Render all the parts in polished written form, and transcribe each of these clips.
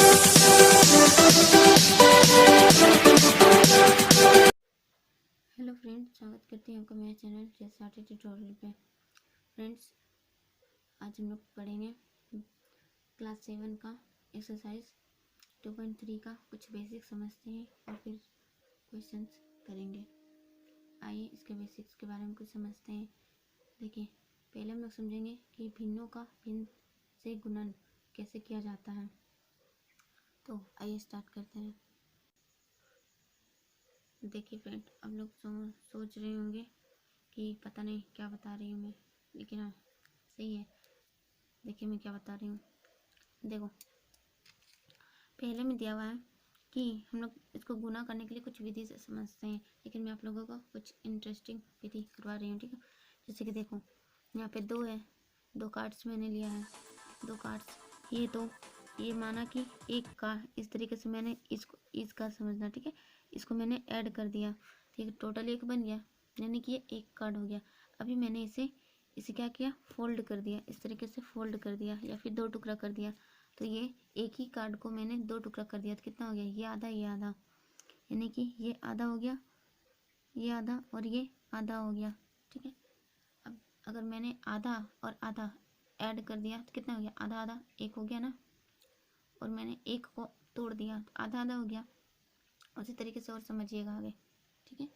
Hello friends, स्वागत करती हूँ आपका मेरे चैनल जेएसआरटी ट्यूटोरियल पे। फ्रेंड्स, आज हम लोग पढ़ेंगे क्लास 7 का एक्सरसाइज 2.3 का कुछ बेसिक समझते हैं और फिर क्वेश्चंस करेंगे। आइए इसके बेसिक्स के बारे में कुछ समझते हैं। देखिए, पहले हम लोग समझेंगे कि भिन्नों का भिन्न से गुणन कैसे किया जाता है। तो आइए स्टार्ट करते हैं। देखिए फ्रेंड, आप लोग सोच रहे होंगे कि पता नहीं क्या बता रही हूँ मैं, लेकिन हाँ सही है। देखिए मैं क्या बता रही हूँ। देखो, पहले में दिया हुआ है कि हम लोग इसको गुना करने के लिए कुछ विधि से समझते हैं, लेकिन मैं आप लोगों को कुछ इंटरेस्टिंग विधि करवा रही हूँ, ठीक है। जैसे कि देखो, यहाँ पे 2 है, 2 कार्ड्स मैंने लिया है, 2 कार्ड्स ये तो ये माना कि एक का, इस तरीके से मैंने इसका समझना, ठीक है। इसको मैंने ऐड कर दिया, ठीक है, टोटल 1 बन गया, यानी कि ये 1 कार्ड हो गया। अभी मैंने इसे क्या किया, फोल्ड कर दिया, इस तरीके से फोल्ड कर दिया या फिर 2 टुकड़ा कर दिया। तो ये एक ही कार्ड को मैंने 2 टुकड़ा कर दिया, तो कितना हो गया, ये आधा ये आधा, यानी कि ये आधा हो गया, ये आधा और ये आधा हो गया, ठीक है। अब अगर मैंने आधा और आधा ऐड कर दिया तो कितना हो गया, आधा आधा 1 हो गया ना, और मैंने 1 को तोड़ दिया तो आधा आधा हो गया। उसी तरीके से और समझिएगा आगे, ठीक है।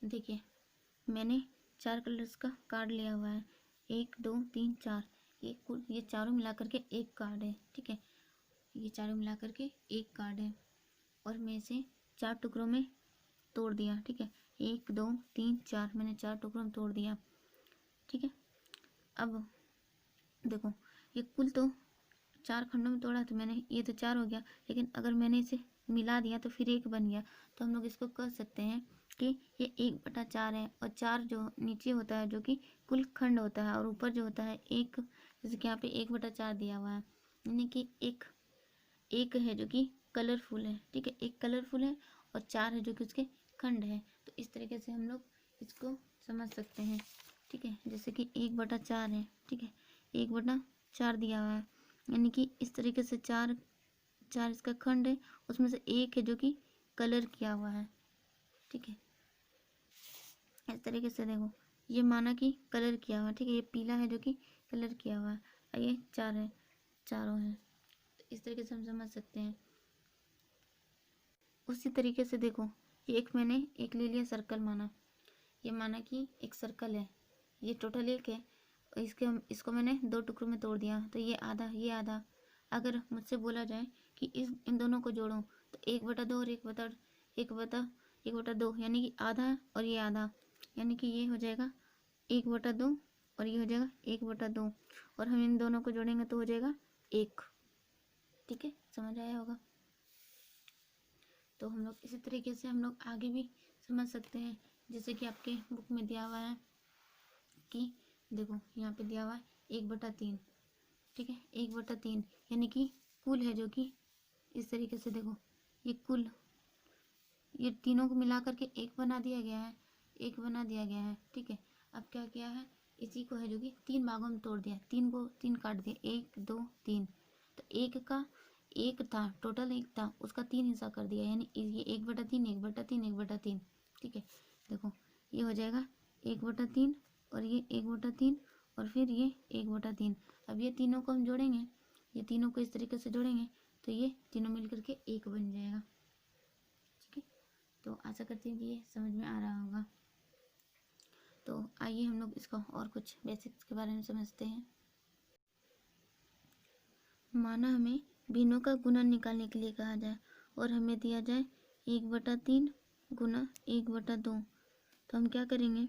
देखिए, मैंने 4 कलर्स का कार्ड लिया हुआ है, 1 2 3 4, ये चारों मिला करके 1 कार्ड है, ठीक है। ये चारों मिला करके 1 कार्ड है, और मैं इसे 4 टुकड़ों में तोड़ दिया, ठीक है। 1 2 3 4, मैंने 4 टुकड़ों में तोड़ दिया, ठीक है। अब देखो, ये कुल तो 4 खंडों में तोड़ा, तो मैंने ये तो 4 हो गया, लेकिन अगर मैंने इसे मिला दिया तो फिर 1 बन गया। तो हम लोग इसको कह सकते हैं कि ये 1/4 है, और 4 जो नीचे होता है जो कि कुल खंड होता है, और ऊपर जो होता है 1, जैसे कि यहाँ पे 1/4 दिया हुआ है, यानी कि एक है जो कि कलरफुल है, ठीक है, 1 कलरफुल है और 4 है जो कि उसके खंड है। तो इस तरीके से हम लोग इसको समझ सकते हैं, ठीक है। जैसे कि 1/4 है, ठीक है, 1/4 दिया हुआ है, यानी कि इस तरीके से 4 इसका खंड है, उसमें से 1 है जो कि कलर किया हुआ है, ठीक है। इस तरीके से देखो, ये माना कि कलर किया हुआ है, ठीक है, ये पीला है जो कि कलर किया हुआ है, और ये 4 है, चारों है। तो इस तरीके से हम समझ सकते हैं। उसी तरीके से देखो, ये मैंने एक ले लिया सर्कल माना, ये माना कि एक सर्कल है, ये टोटल 1 है, इसको मैंने 2 टुकड़ों में तोड़ दिया, तो ये आधा ये आधा। अगर मुझसे बोला जाए कि इन दोनों को जोड़ो, तो 1/2 और 1/2, यानी कि आधा और ये आधा, यानी कि ये हो जाएगा 1/2 और ये हो जाएगा 1/2, और हम इन दोनों को जोड़ेंगे तो हो जाएगा 1, ठीक है, समझ आया होगा। तो हम लोग इसी तरीके से हम लोग आगे भी समझ सकते हैं, जैसे कि आपके बुक में दिया हुआ है कि देखो, यहाँ पे दिया हुआ है 1/3, ठीक है, 1/3, यानी कि कुल है जो कि इस तरीके से देखो, ये कुल, ये तीनों को मिला करके 1 बना दिया गया है, 1 बना दिया गया है, ठीक है। अब क्या किया है, इसी को है जो कि 3 भागों में तोड़ दिया, 3 को 3 काट दिया, 1 2 3, तो 1 था, टोटल 1 था, उसका 3 हिस्सा कर दिया, यानी ये 1/3 1/3 1/3, ठीक है। देखो, ये हो जाएगा 1/3 और ये 1/3 और फिर ये 1/3। अब ये तीनों को हम जोड़ेंगे, ये तीनों को इस तरीके से जोड़ेंगे तो ये तीनों मिल करके 1 बन जाएगा, ठीक है। तो आशा करती हूँ कि ये समझ में आ रहा होगा। तो आइए हम लोग इसको और कुछ बेसिक्स के बारे में समझते हैं। माना हमें भिन्नों का गुणन निकालने के लिए कहा जाए और हमें दिया जाए 1/3 गुना 1/2, तो हम क्या करेंगे,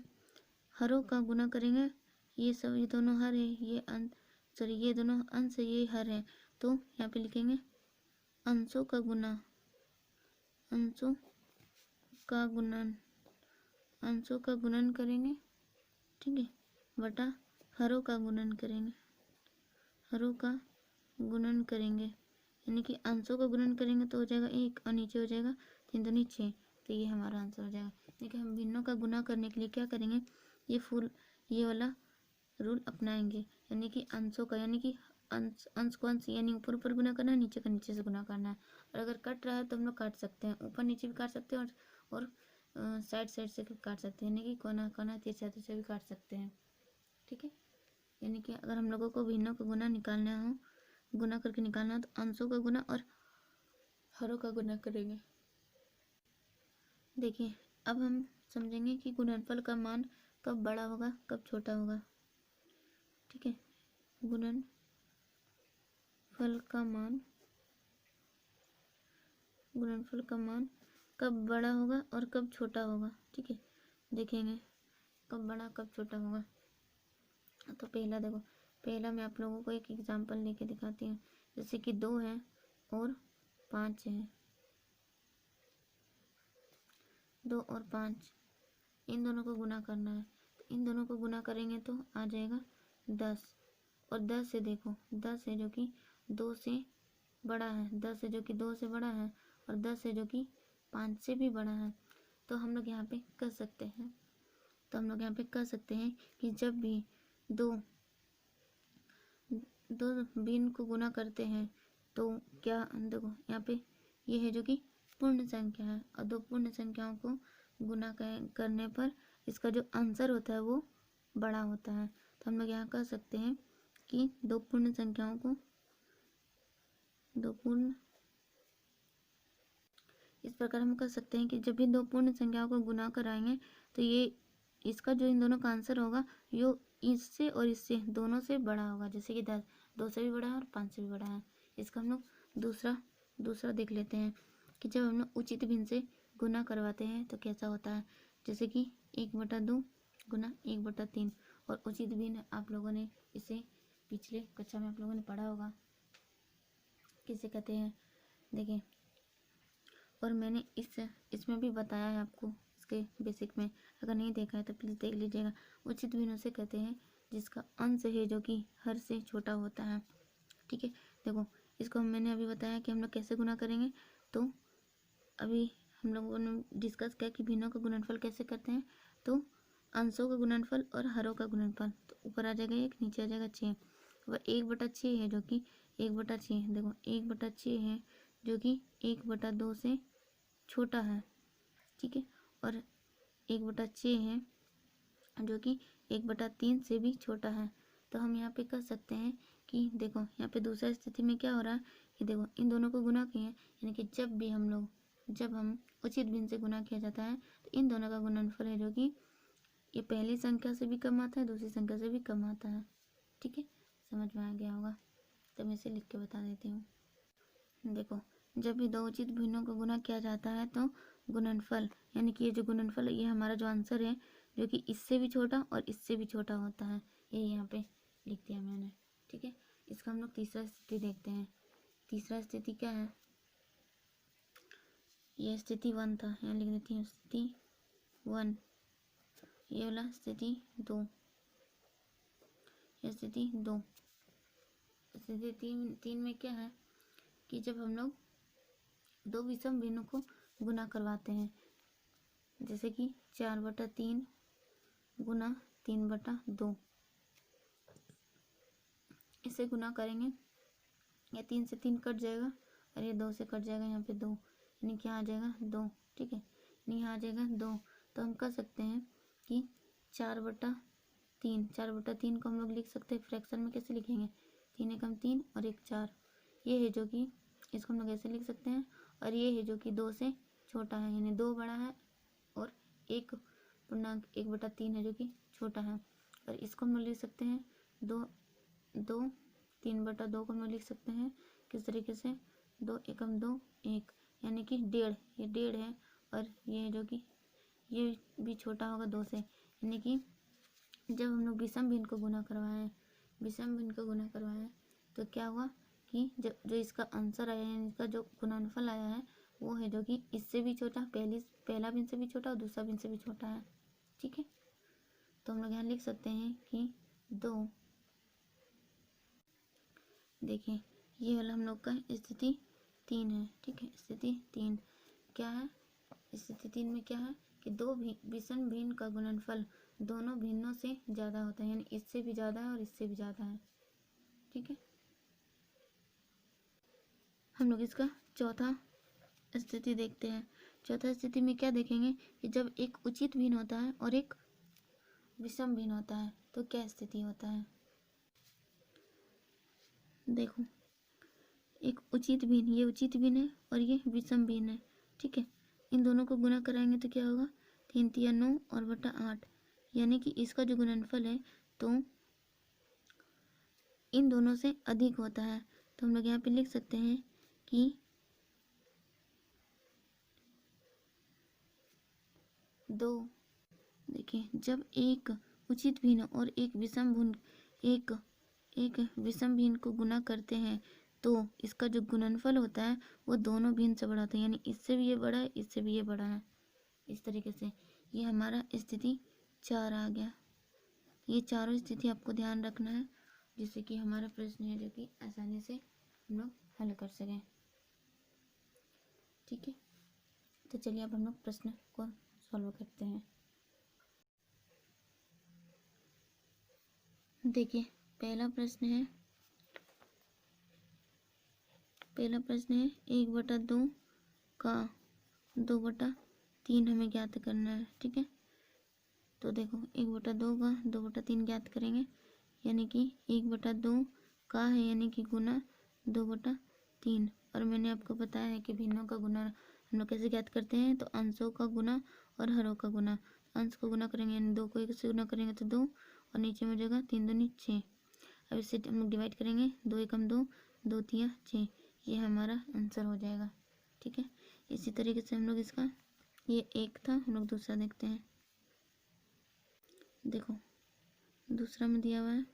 हरों का गुना करेंगे। ये दोनों हर है, ये दोनों अंश है, ये हर है, तो यहाँ पे लिखेंगे अंशों का गुना, अंशों का गुणन, अंशों का गुणन करेंगे, ठीक है, बटा हरों का गुणन करेंगे, हरों का गुणन करेंगे, यानी कि अंशों का गुणन करेंगे तो हो जाएगा 1 और नीचे हो जाएगा 3 दूनी 6, तो ये हमारा आंसर हो जाएगा। देखिए, हम भिन्नों का गुना करने के लिए क्या करेंगे, ये वाला रूल अपनाएंगे, यानी कि अंशों का, यानी कि अंश अंश को अंश यानी ऊपर ऊपर गुना करना है, नीचे का नीचे से गुना करना है। और अगर कट रहा है तो हम लोग काट सकते हैं, ऊपर नीचे भी काट सकते हैं और साइड साइड से काट सकते हैं, यानी कि कोना कोना तिरछा तिरछा भी काट सकते हैं। ठीक है, यानी कि अगर हम लोगों को भिन्नों का गुना निकालना हो, गुना करके निकालना हो तो अंशों का गुना और हरों का गुना करेंगे। देखिए अब हम समझेंगे कि गुणनफल का मान कब बड़ा होगा कब छोटा होगा। ठीक है, गुणनफल का मान कब बड़ा होगा और कब छोटा होगा। ठीक है, देखेंगे कब बड़ा कब छोटा होगा। तो पहला देखो, पहला मैं आप लोगों को एक एग्जांपल लेके दिखाती हूँ। जैसे कि 2 है और 5 है, 2 और 5 इन दोनों को गुना करना है। तो इन दोनों को गुना करेंगे तो आ जाएगा 10। और 10 से देखो, 10 है जो कि 2 से बड़ा है, 10 है जो कि 2 से बड़ा है, और 10 है जो कि 5 से भी बड़ा है। तो हम लोग यहाँ पे कर सकते हैं, कि जब भी दो भिन्न को गुना करते हैं तो क्या, देखो यहाँ पे ये है जो कि पूर्ण संख्या है, और दो पूर्ण संख्याओं को गुना करने पर इसका जो आंसर होता है वो बड़ा होता है। तो हम लोग यहाँ कह सकते हैं कि दो पूर्ण इस प्रकार हम कह सकते हैं कि जब भी दो पूर्ण संख्याओं को गुना कराएंगे तो ये इसका जो इन दोनों का आंसर होगा यो इससे और इससे दोनों से बड़ा होगा। जैसे कि 10 2 से भी बड़ा है और 5 से भी बड़ा है। इसका हम लोग दूसरा देख लेते हैं कि जब हम लोग उचित भिन्न से गुना करवाते हैं तो कैसा होता है। जैसे कि 1/2 गुना 1/3, और उचित भिन्न आप लोगों ने इसे पिछले कक्षा में आप लोगों ने पढ़ा होगा किसे कहते हैं। देखिए, और मैंने इसमें भी बताया है आपको इसके बेसिक में, अगर नहीं देखा है तो प्लीज़ देख लीजिएगा। उचित भिन्न उसे कहते हैं जिसका अंश है जो कि हर से छोटा होता है। ठीक है, देखो इसको मैंने अभी बताया कि हम लोग कैसे गुना करेंगे। तो अभी हम लोगों ने डिस्कस किया कि भिन्नों का गुणनफल कैसे करते हैं। तो अंशों का गुणनफल और हरों का गुणनफल, तो ऊपर आ जाएगा 1, नीचे आ जाएगा 6। वह 1/6 है जो कि 1/6, देखो 1/6 है जो कि 1/2 से छोटा है। ठीक है, और 1/6 है जो कि 1/3 से भी छोटा है। तो हम यहाँ पे कह सकते हैं कि देखो यहाँ पे दूसरा स्थिति में क्या हो रहा है कि देखो इन दोनों को गुना किए हैं, यानी कि जब हम उचित भिन्न से गुना किया जाता है तो इन दोनों का गुणनफल है जो कि ये पहली संख्या से भी कम आता है, दूसरी संख्या से भी कम आता है। ठीक है, समझ में आ गया होगा। तो मैं इसे लिख के बता देती हूँ। देखो, जब भी दो उचित भिन्नों को गुना किया जाता है तो गुणनफल, यानी कि ये जो गुणनफल ये हमारा जो आंसर है जो कि इससे भी छोटा और इससे भी छोटा होता है, ये यहाँ पे लिख दिया मैंने। ठीक है, इसका हम लोग तीसरा स्थिति देखते हैं। तीसरा स्थिति क्या है, ये स्थिति 1 था, यहाँ लिख देती हूँ स्थिति 1। ये वाला स्थिति 2, ये स्थिति 2। स्थिति 3 में क्या है कि जब हम लोग दो विषम भिन्नों को गुना करवाते हैं, जैसे कि 4/3 गुना 3/2, इसे गुना करेंगे, या 3 से 3 कट जाएगा और ये 2 से कट जाएगा, यहाँ पे 2, यानी क्या आ जाएगा 2। ठीक है, यानी यहाँ आ जाएगा 2। तो हम कह सकते हैं कि 4/3 को हम लोग लिख सकते हैं फ्रैक्शन में। कैसे लिखेंगे, 3 एकम 3 और 1 4, ये है जो कि इसको हम लोग ऐसे लिख सकते हैं। और ये है जो कि 2 से छोटा है, यानी 2 बड़ा है और 1/3 है जो कि छोटा है। और इसको हम लोग लिख सकते हैं 3/2 को हम लोग लिख सकते हैं किस तरीके से, 2 एकम 2 1, यानी कि 1.5, ये 1.5 है। और ये जो कि ये भी छोटा होगा 2 से, यानी कि जब हम लोग विषम भिन्न को गुना करवाएं तो क्या हुआ कि जो इसका आंसर आया है, इसका जो गुणनफल आया है वो है जो कि इससे भी छोटा, पहला भिन्न से भी छोटा और दूसरा भिन्न से भी छोटा है। ठीक है, तो हम लोग यहाँ लिख सकते हैं कि 2, देखिए ये वाला हम लोग का स्थिति 3 है। ठीक है, स्थिति 3 क्या है, स्थिति 3 में क्या है कि दो विषम भिन्न का गुणनफल दोनों भिन्नों से ज़्यादा होता है, यानी इससे भी ज़्यादा है और इससे भी ज़्यादा है। ठीक है, हम लोग इसका चौथा स्थिति देखते हैं। चौथा स्थिति में क्या देखेंगे कि जब एक उचित भिन्न होता है और एक विषम भिन्न होता है तो क्या स्थिति होता है। देखो, एक उचित भिन्न, ये उचित भिन्न है और ये विषम भिन्न है, ठीक है। इन दोनों को गुना कराएंगे तो क्या होगा, 3 तिया 9 और बटा 8, यानी कि इसका जो गुणनफल है तो इन दोनों से अधिक होता है। तो हम लोग यहाँ पे लिख सकते हैं कि दो, देखिए जब एक उचित भिन्न और एक विषम भिन्न एक विषम भिन्न को गुना करते हैं तो इसका जो गुणनफल होता है वो दोनों भिन्न से बड़ा होता है, यानी इससे भी ये बड़ा है, इससे भी ये बड़ा है। इस तरीके से ये हमारा स्थिति 4 आ गया। ये चारों स्थिति आपको ध्यान रखना है, जिससे कि हमारा प्रश्न है जो कि आसानी से हम लोग हल कर सकें, ठीक है। तो चलिए अब हम लोग प्रश्न को सॉल्व करते हैं। देखिए पहला प्रश्न है 1/2 का 2/3 हमें ज्ञात करना है, ठीक है। तो देखो 1/2 का 2/3 ज्ञात करेंगे, यानी कि 1/2 का है यानी कि गुना 2/3। और मैंने आपको बताया है कि भिन्नों का गुना हम लोग कैसे ज्ञात करते हैं, तो अंशों का गुना और हरों का गुना। अंश को गुना करेंगे यानी 2 को 1 से गुना करेंगे तो 2, और नीचे में हो जाएगा 3 दूनी 6। अब इसे हम लोग डिवाइड करेंगे, 2 एकम 2, 2 तिया 6, ये हमारा आंसर हो जाएगा, ठीक है। इसी तरीके से हम लोग इसका, ये एक था, हम लोग दूसरा देखते हैं। देखो दूसरा में दिया हुआ है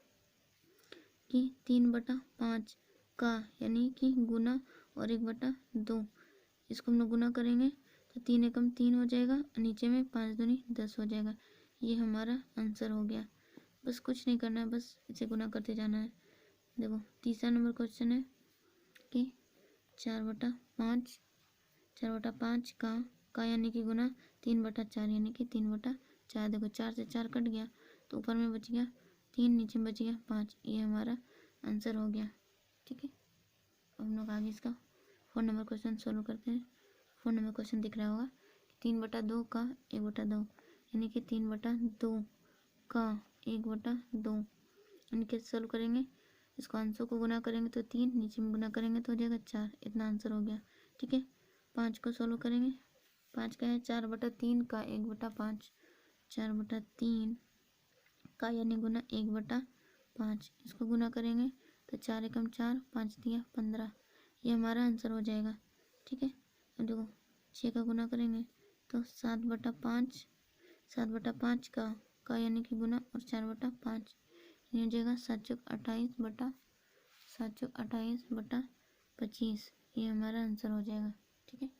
कि 3/5 का यानी कि गुना और 1/2, इसको हम लोग गुना करेंगे तो 3 एकम 3 हो जाएगा और नीचे में 5 दूनी 10 हो जाएगा। ये हमारा आंसर हो गया। बस कुछ नहीं करना है, बस इसे गुना करते जाना है। देखो तीसरा नंबर क्वेश्चन है कि 4/5 का यानी कि गुना 3/4 यानी कि 3/4। देखो 4 से 4 कट गया तो ऊपर में बच गया 3, नीचे में बच गया 5, ये हमारा आंसर हो गया, ठीक है। अब हम लोग आगे इसका 4 नंबर क्वेश्चन सोल्व करते हैं। 4 नंबर क्वेश्चन दिख रहा होगा कि 3/2 का 1/2 यानी कि 3/2 का 1/2, यानी कि सोल्व करेंगे, इसको अंशों को गुना करेंगे तो 3, नीचे में गुना करेंगे तो हो जाएगा 4, इतना आंसर हो गया, ठीक है। 5 को सोल्व करेंगे, 5 का है 4/3 का 1/5, 4/3 का यानी गुना 1/5, इसको गुना करेंगे तो 4 एकम 4, 5 तिया 15, ये हमारा आंसर हो जाएगा, ठीक है। अब देखो 6 का गुना करेंगे तो 7/5, 7/5 का यानी कि गुना और 4/5, ये हो जाएगा 728/25, ये हमारा आंसर हो जाएगा, ठीक है।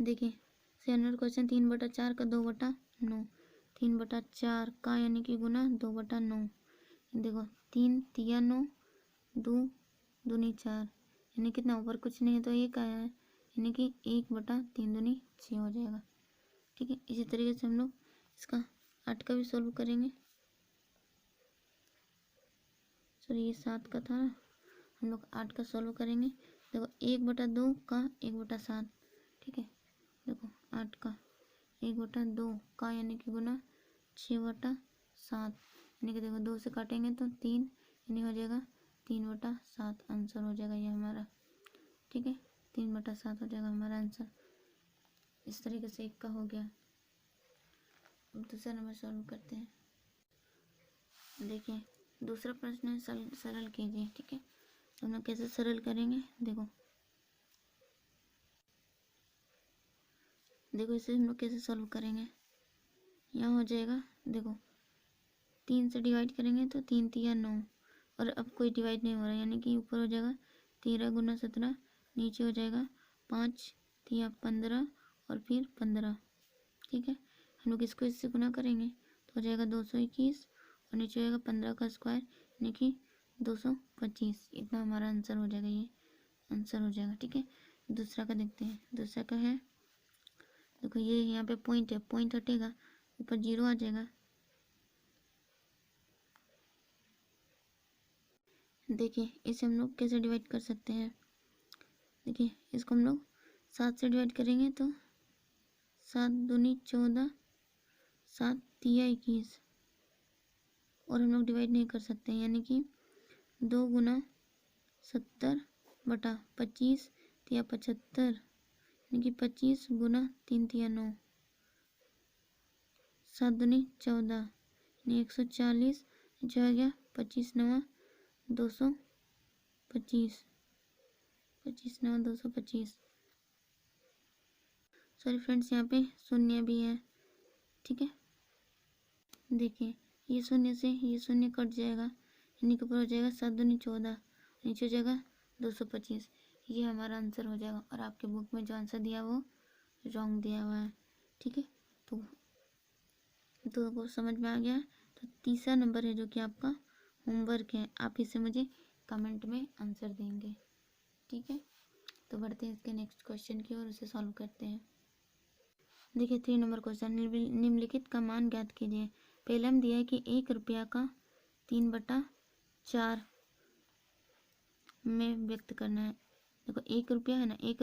देखिए सेकंड क्वेश्चन 3/4 का 2/9, 3/4 का यानी कि गुना 2/9, देखो 3 तिया 9, 2 दूनी 4, यानी कितना, ऊपर कुछ नहीं है तो एक आया है, यानी कि 1/3 दूनी 6 हो जाएगा, ठीक है। इसी तरीके से हम लोग इसका 8 का भी सॉल्व करेंगे। सॉरी ये 7 का था ना, हम लोग 8 का सॉल्व करेंगे। देखो 1/2 का 1/7, ठीक है। देखो 8 का 1/2 का यानी कि गुना 6/7, यानी कि देखो 2 से काटेंगे तो 3, यानी हो जाएगा 3/7, आंसर हो जाएगा ये हमारा, ठीक है। 3/7 हो जाएगा हमारा आंसर। इस तरीके से एक का हो गया। अब दूसरा नंबर सॉल्व करते हैं। देखिए दूसरा प्रश्न है सरल कीजिए, ठीक है। तो हम लोग कैसे सरल करेंगे, देखो इसे हम लोग कैसे सॉल्व करेंगे। यहाँ हो जाएगा, देखो 3 से डिवाइड करेंगे तो 3 तिया 9, और अब कोई डिवाइड नहीं हो रहा, यानी कि ऊपर हो जाएगा 13 गुना 17, नीचे हो जाएगा 5 तिया 15 और फिर 15, ठीक है। हम लोग इसको इससे गुना करेंगे तो हो जाएगा 221, और नीचे हो जाएगा 15 का स्क्वायर यानी कि 225, इतना हमारा आंसर हो जाएगा, ये आंसर हो जाएगा, ठीक है। दूसरा का देखते हैं। दूसरा का है, देखो ये यहाँ पे पॉइंट है, पॉइंट हटेगा ऊपर 0 आ जाएगा। देखिए इसे हम लोग कैसे डिवाइड कर सकते हैं। देखिए इसको हम लोग 7 से डिवाइड करेंगे तो 7 दूनी 14, 7 तिया 21, और हम लोग डिवाइड नहीं कर सकते, यानी कि 2 गुना 70 बटा 25 तिया 75, यानी कि 25 गुना 3 तिया 9, 7 दूनी 14, यानी 140, जो आ गया 25 नवा 225, 25 नवा 225। सॉरी फ्रेंड्स, यहाँ पे शून्य भी है, ठीक है। देखिए ये शून्य से ये शून्य कट जाएगा, यानी कि ऊपर हो जाएगा 7 दूनी 14, नीचे हो जाएगा 225। ये हमारा आंसर हो जाएगा, और आपके बुक में जो आंसर दिया वो रॉन्ग दिया हुआ है, ठीक है। तो वो समझ में आ गया है। तो तीसरा नंबर है जो कि आपका होमवर्क है, आप इसे मुझे कमेंट में आंसर देंगे, ठीक है। तो बढ़ते हैं इसके नेक्स्ट क्वेश्चन की ओर, उसे सॉल्व करते हैं। देखिए 3 नंबर क्वेश्चन, निम्नलिखित का मान ज्ञात कीजिए। पहले हम दिया है कि 1 रुपया का 3/4 में व्यक्त करना है। देखो 1 रुपया है ना, 1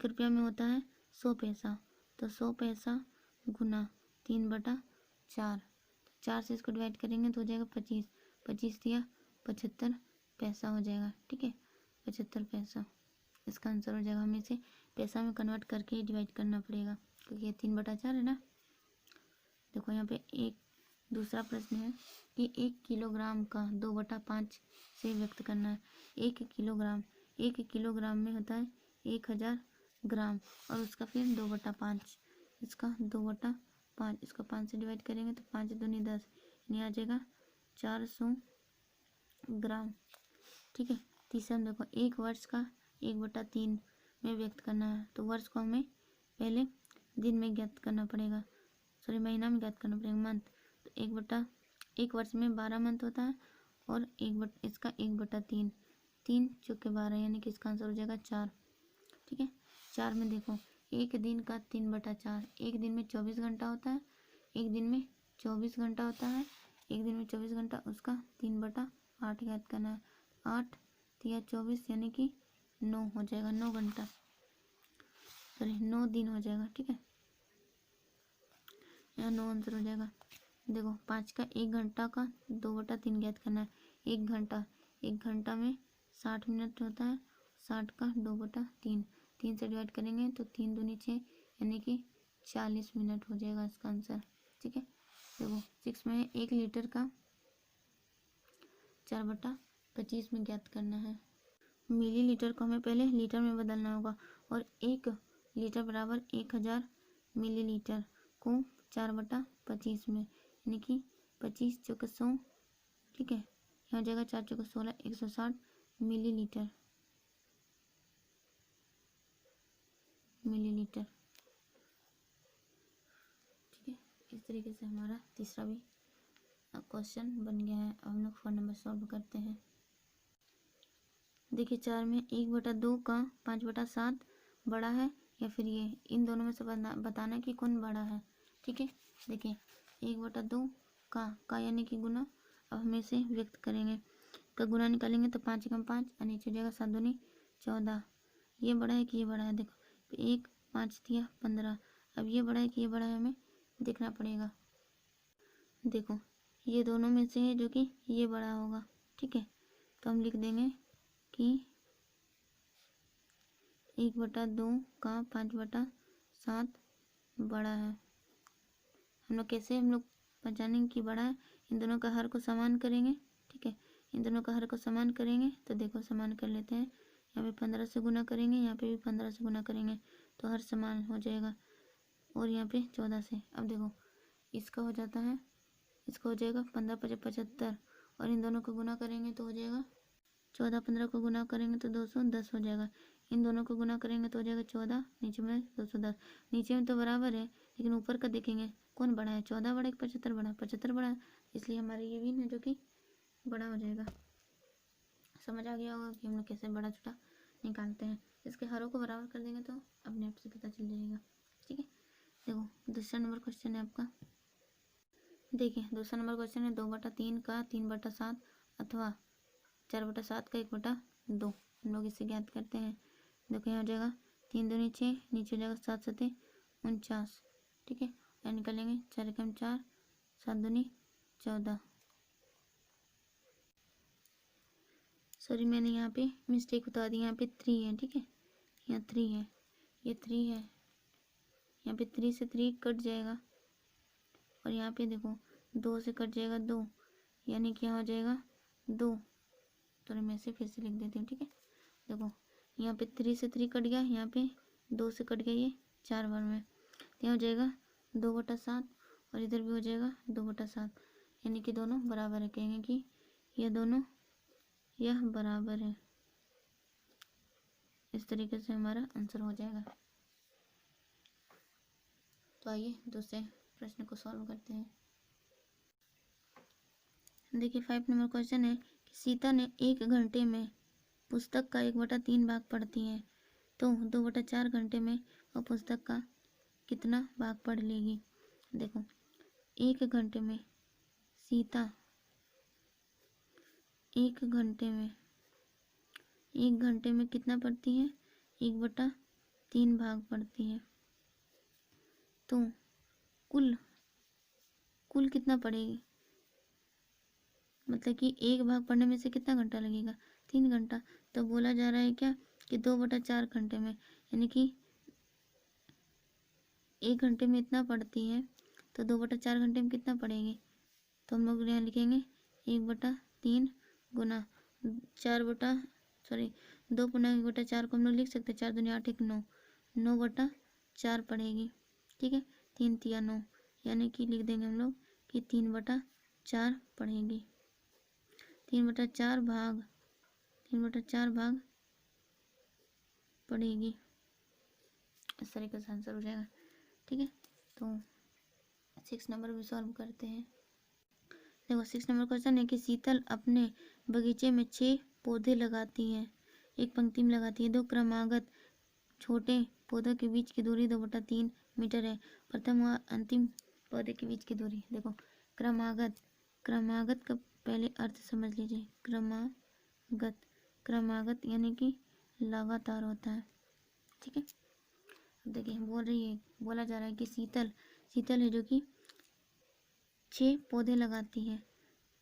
रुपया में होता है 100 पैसा, तो 100 पैसा गुना 3/4, 4 से इसको डिवाइड करेंगे तो हो जाएगा 25, 25 दिया 75 पैसा हो जाएगा, ठीक है। 75 पैसा इसका आंसर हो जाएगा। हमें इसे पैसा में कन्वर्ट करके ही डिवाइड करना पड़ेगा, क्योंकि ये 3/4 है ना। देखो यहाँ पे एक दूसरा प्रश्न है कि 1 किलोग्राम का 2/5 से व्यक्त करना है। 1 किलोग्राम में होता है 1000 ग्राम, और उसका फिर 2/5, इसका 2/5, इसको 5 से डिवाइड करेंगे तो 5 दूनी 10, यानी आ जाएगा 400 ग्राम, ठीक है। तीसरा देखो 1 वर्ष का 1/3 में व्यक्त करना है, तो वर्ष को हमें पहले दिन में ज्ञात करना पड़ेगा, सॉरी महीना में ज्ञात करना पड़ेगा, मंथ। तो 1 वर्ष में 12 मंथ होता है, और इसका 1/3, 3 चौके 12, यानी कि इसका आंसर हो जाएगा 4, ठीक है। 4 में देखो एक दिन का 3/4, एक दिन में 24 घंटा होता है, एक दिन में 24 घंटा होता है, एक दिन में 24 घंटा, उसका 3/8 ज्ञात करना है। 8 तिया 24, यानी कि 9 हो जाएगा, 9 घंटा, सॉरी 9 दिन हो जाएगा, ठीक है। यहाँ 9 आंसर हो जाएगा। देखो 5 का 1 घंटा का 2/3 ज्ञात करना है। 1 घंटा में 60 मिनट होता है, 60 का 2/3, 3 से डिवाइड करेंगे तो 3 दूनी 6, यानी कि 40 मिनट हो जाएगा इसका आंसर, ठीक है। देखो 6 में 1 लीटर का 4/25 में ज्ञात करना है। मिलीलीटर को हमें पहले लीटर में बदलना होगा, और 1 लीटर बराबर 1000 मिलीलीटर को 4/25 में, यानी कि 25 चौके 100, ठीक है। यहाँ जाएगा 4 चौके 16, 160 मिलीलीटर, ठीक है। इस तरीके से हमारा तीसरा भी क्वेश्चन बन गया है। अब हम लोग 4 नंबर सॉल्व करते हैं। देखिए 4 में 1/2 का 5/7 बड़ा है, या फिर ये, इन दोनों में से बताना कि कौन बड़ा है, ठीक है। देखिए 1/2 का यानी कि गुना, अब हम इसे व्यक्त करेंगे, का गुना निकालेंगे तो 5 कम 5, और नीचे हो जाएगा 7 दूनी 14। ये बड़ा है कि ये बड़ा है, देखो 1 5 दिया 15, अब ये बड़ा है कि ये बड़ा है, हमें देखना पड़ेगा। देखो ये दोनों में से है जो कि ये बड़ा होगा, ठीक है। तो हम लिख देंगे कि 1/2 का 5/7 बड़ा है। हम लोग पहचानेंगे कि बड़ा है, इन दोनों का हर को समान करेंगे, ठीक है। इन दोनों का हर को समान करेंगे तो देखो समान कर लेते हैं, यहाँ पे 15 से गुना करेंगे, यहाँ पे भी 15 से गुना करेंगे, तो हर समान हो जाएगा, और यहाँ पे 14 से। अब देखो इसका हो जाता है, इसका हो जाएगा 15 × 75, और इन दोनों को गुना करेंगे तो हो जाएगा 14, 15 को गुना करेंगे तो 210 हो जाएगा, इन दोनों को गुना करेंगे तो हो जाएगा 14, नीचे में 210, नीचे में तो बराबर है, लेकिन ऊपर का देखेंगे कौन बड़ा है, 14 बड़ा है 75 बड़ा, 75 बड़ा है, इसलिए हमारे ये विन है जो कि बड़ा हो जाएगा। समझ आ गया होगा कि हम लोग कैसे बड़ा छोटा निकालते हैं। इसके हरों को बराबर कर देंगे तो अपने आप से पता चल जाएगा, ठीक है। देखो दूसरा नंबर क्वेश्चन है आपका। देखिए दूसरा नंबर क्वेश्चन है 2/3 का 3/7 अथवा 4/7 का 1/2। हम लोग इसे ज्ञात करते हैं। देखो यहाँ हो जाएगा 3 दूनी 6, नीचे हो जाएगा 7 सते 49, ठीक है। यहाँ निकालेंगे 4 एकम 4, 7 दूनी 14। सॉरी मैंने यहाँ पे मिस्टेक बता दी, यहाँ पे 3 है, ठीक है, यहाँ 3 है, ये 3 है, यहाँ पे 3 से 3 कट जाएगा और यहाँ पे देखो 2 से कट जाएगा 2, यानी कि यहाँ हो जाएगा 2। तो मैं इसे फिर से लिख देती हूँ, ठीक है। देखो यहाँ पे 3 से 3 कट गया, यहाँ पे 2 से कट गया, ये 4 बार में, तो यहाँ हो जाएगा 2/7 और इधर भी हो जाएगा 2/7, यानी कि दोनों बराबर है। कहेंगे कि यह दोनों यह बराबर है। इस तरीके से हमारा आंसर हो जाएगा। तो आइए दूसरे प्रश्न को सॉल्व करते हैं। देखिए 5 नंबर क्वेश्चन है कि सीता ने 1 घंटे में पुस्तक का 1/3 भाग पढ़ती है, तो 2/4 घंटे में वह पुस्तक का कितना भाग पढ़ लेगी। देखो 1 घंटे में सीता 1 घंटे में कितना पढ़ती है, 1/3 भाग पढ़ती है, तो कुल कितना पढ़ेगी, मतलब कि 1 भाग पढ़ने में से कितना घंटा लगेगा, 3 घंटा। तो बोला जा रहा है क्या कि 2/4 घंटे में, यानी कि 1 घंटे में इतना पढ़ती है, तो 2/4 घंटे में कितना पढ़ेगी। तो हम लोग यहाँ लिखेंगे 1/3 गुना 2 गुना 1/4 को हम लोग लिख सकते हैं, 4 दूनी 8 1 9, 9/4 पढ़ेगी, ठीक है। 3 तिया 9, यानी कि लिख देंगे हम लोग कि 3/4 पढ़ेगी। 3/4 भाग पढ़ेगी। इस तरीके से आंसर हो जाएगा, ठीक है। तो 6 नंबर भी सॉल्व करते हैं। देखो 6 नंबर क्वेश्चन है कि शीतल अपने बगीचे में 6 पौधे लगाती है, एक पंक्ति में लगाती है। 2 क्रमागत छोटे पौधों के बीच की दूरी 2/3 मीटर है। प्रथम व अंतिम पौधे के बीच की दूरी। देखो क्रमागत का पहले अर्थ समझ लीजिए। क्रमागत यानी कि लगातार होता है, ठीक है। अब देखिए बोला जा रहा है कि शीतल है जो कि 6 पौधे लगाती है।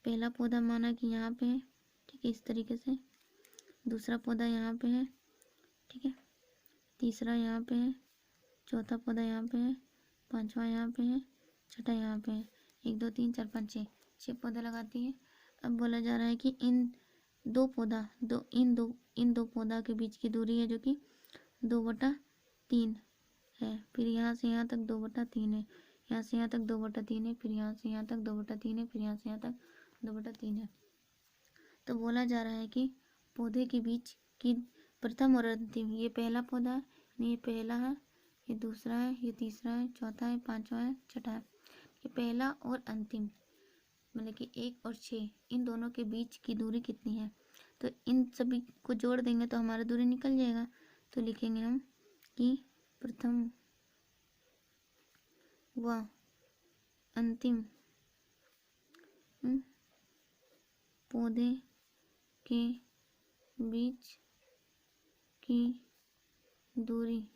पहला पौधा माना कि यहाँ पे है, ठीक है, इस तरीके से। दूसरा पौधा यहाँ पे है, ठीक है। तीसरा यहाँ पे है, चौथा पौधा यहाँ पे है, पांचवा यहाँ पे है, छठा यहाँ पे है। 1 2 3 4 5 6 पौधे लगाती है। अब बोला जा रहा है कि इन दो पौधा के बीच की दूरी है जो कि 2/3 है। फिर यहाँ से यहाँ तक 2/3 है, यहाँ से यहाँ तक 2/3 है, फिर यहाँ से यहाँ तक 2/3 है, फिर यहाँ से यहाँ तक 2/3 है। तो बोला जा रहा है कि पौधे के बीच की प्रथम और अंतिम, ये पहला पौधा है, ये पहला है, ये दूसरा है, ये तीसरा है, चौथा है, पांचवा है, छठा है। ये पहला और अंतिम मतलब कि 1 और 6, इन दोनों के बीच की दूरी कितनी है। तो इन सभी को जोड़ देंगे तो हमारा दूरी निकल जाएगा। तो लिखेंगे हम कि प्रथम व अंतिम पौधे के बीच की दूरी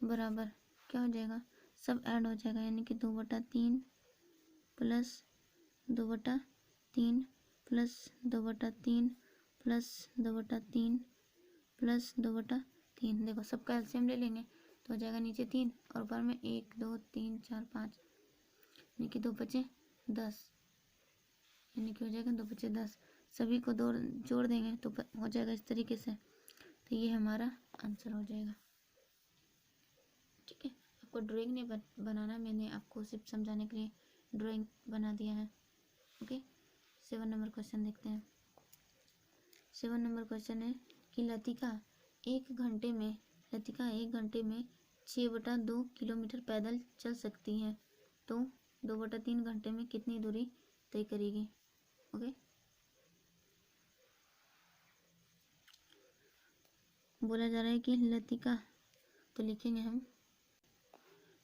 बराबर क्या हो जाएगा, सब ऐड हो जाएगा, यानी कि 2/3 प्लस 2/3 प्लस 2/3 प्लस 2/3 प्लस 2/3। देखो सबका एलसीएम ले लेंगे तो हो जाएगा नीचे 3 और ऊपर में 1 2 3 4 5, यानी कि 2 बचे 10, यानी कि हो जाएगा 2 बचे 10। सभी को जोड़ देंगे तो हो जाएगा इस तरीके से। तो ये हमारा आंसर हो जाएगा, ठीक है। आपको ड्राइंग नहीं बनाना, मैंने आपको सिर्फ समझाने के लिए ड्राइंग बना दिया है, ओके। 7 नंबर क्वेश्चन देखते हैं। 7 नंबर क्वेश्चन है कि लतिका 1 घंटे में 6/2 किलोमीटर पैदल चल सकती है, तो 2/3 घंटे में कितनी दूरी तय करेगी, ओके। बोला जा रहा है कि लतिका, तो लिखेंगे हम,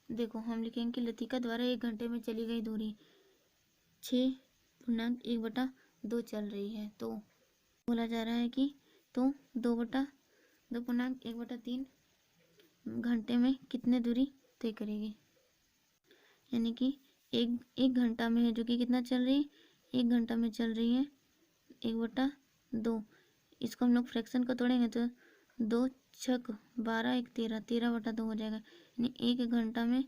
देखो हम लिखेंगे कि लतिका द्वारा 1 घंटे में चली गई दूरी 6.1/2 चल रही है। तो बोला जा रहा है कि तो 2/3 2.1/3 घंटे में कितने दूरी तय करेगी। यानी कि एक घंटा में है जो कि कितना चल रही है, 1 घंटा में चल रही है 1/2। इसको हम लोग फ्रैक्शन को तोड़ेंगे तो 2 छक 12 1 13, 13/2 हो जाएगा। यानी 1 घंटा में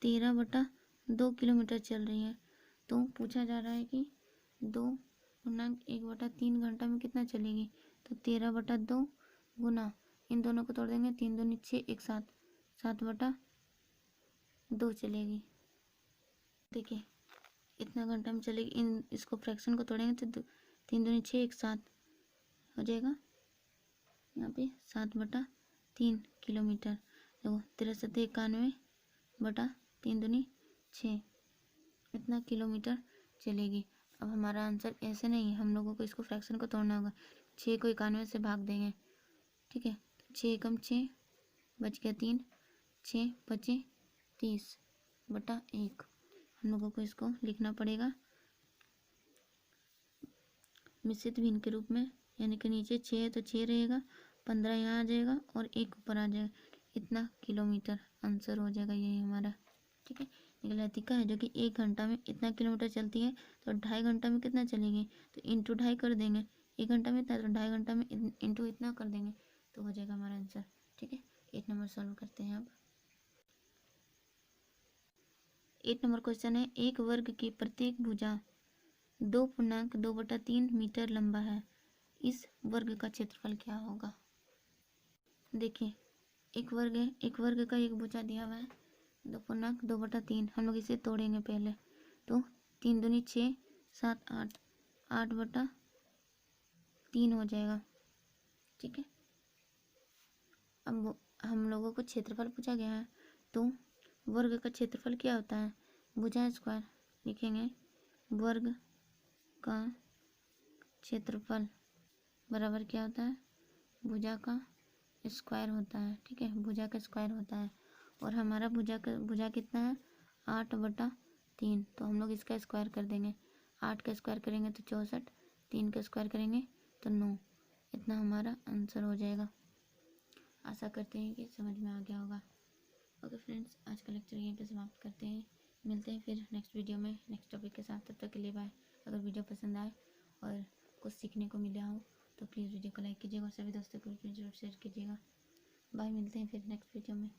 13/2 किलोमीटर चल रही है। तो पूछा जा रहा है कि 2.1/3 घंटा में कितना चलेगी। तो 13/2 गुना इन दोनों को तोड़ देंगे, 3 दूनी 6, 1 7, 7/2 चलेगी। देखिए इतना घंटा में चलेगी। इसको फ्रैक्शन को तोड़ेंगे तो 3 दूनी 6, 1 7 हो जाएगा। यहाँ पे 7/3 किलोमीटर। देखो 6391/3 दूनी 6, इतना किलोमीटर चलेगी। अब हमारा आंसर ऐसे नहीं है, हम लोगों को इसको फ्रैक्शन को तोड़ना होगा। 6 को 91 से भाग देंगे, ठीक है। 6 एकम 6, बच गया 3, 6 बचे 30/1। हम लोगों को इसको लिखना पड़ेगा मिश्रित भिन्न के रूप में। यानी कि नीचे 6 है तो 6 रहेगा, 15 यहाँ आ जाएगा और 1 ऊपर आ जाएगा। इतना किलोमीटर आंसर हो जाएगा यही हमारा, ठीक है। निकलतिका है जो कि 1 घंटा में इतना किलोमीटर चलती है, तो 2.5 घंटा में कितना चलेगी। तो इंटू 2.5 कर देंगे। 1 घंटा में इतना, तो 2.5 घंटा में इंटू इतना कर देंगे तो हो जाएगा हमारा आंसर, ठीक है। 8 नंबर सॉल्व करते हैं अब। 8 नंबर क्वेश्चन है, एक वर्ग की प्रत्येक भुजा 2.2/3 मीटर लंबा है। इस वर्ग का क्षेत्रफल क्या होगा। देखिए एक वर्ग है, एक वर्ग का एक भुजा दिया हुआ है 2.2/3। हम लोग इसे तोड़ेंगे पहले। तो 3 दूनी 6, 7 8, 8/3 हो जाएगा, ठीक है। अब हम लोगों को क्षेत्रफल पूछा गया है, तो वर्ग का क्षेत्रफल क्या होता है, भुजा स्क्वायर लिखेंगे। वर्ग का क्षेत्रफल बराबर क्या होता है, भुजा का स्क्वायर होता है, ठीक है। भुजा का स्क्वायर होता है। और हमारा भुजा कितना है 8/3। तो हम लोग इसका स्क्वायर कर देंगे। 8 का स्क्वायर करेंगे तो 64, 3 का स्क्वायर करेंगे तो 9। इतना हमारा आंसर हो जाएगा। आशा करते हैं कि समझ में आ गया होगा। ओके फ्रेंड्स, आज का लेक्चर यहीं पे समाप्त करते हैं। मिलते हैं फिर नेक्स्ट वीडियो में नेक्स्ट टॉपिक के साथ। तब तक के लिए बाय। अगर वीडियो पसंद आए और कुछ सीखने को मिला हो तो प्लीज़ वीडियो को लाइक कीजिएगा और सभी दोस्तों को जरूर शेयर कीजिएगा। बाय, मिलते हैं फिर नेक्स्ट वीडियो में।